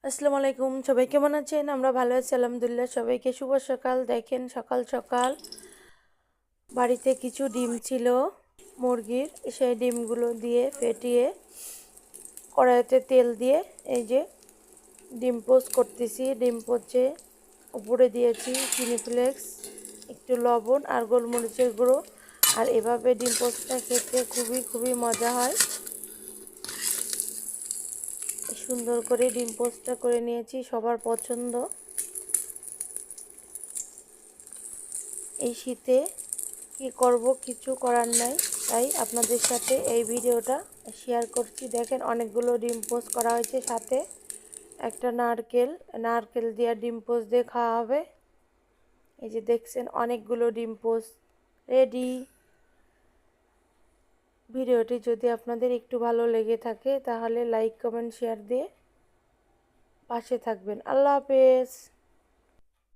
আসসালামু আলাইকুম, সবাই কেমন আছেন? আমরা ভালো আছি আলহামদুলিল্লাহ। সবাইকে শুভ সকাল। দেখেন সকাল সকাল বাড়িতে কিছু ডিম ছিল মুরগির, সেই ডিমগুলো দিয়ে ফেটিয়ে কড়াইতে তেল দিয়ে এই যে ডিম পোচ করতেছি। ডিম পোচে উপরে দিয়েছি চিনি ফ্লেক্স, একটু লবণ আর গোলমরিচের গুঁড়ো। আর এভাবে ডিম পোচটা খেতে খুবই খুবই মজা হয়। সুন্দর করে ডিম পোচটা করে নিয়েছি, সবার পছন্দ। এই শীতে কি করব, কিছু করার নাই, তাই আপনাদের সাথে এই ভিডিওটা শেয়ার করছি। দেখেন অনেকগুলো ডিম পোচ করা হয়েছে, সাথে একটা নারকেল দিয়ে ডিম পোচ দিয়ে খাওয়া হবে। এই যে দেখছেন অনেকগুলো ডিম পোচ রেডি। ভিডিওটি যদি আপনাদের একটু ভালো লেগে থাকে তাহলে লাইক কমেন্ট শেয়ার দিয়ে পাশে থাকবেন। আল্লাহ হাফেজ।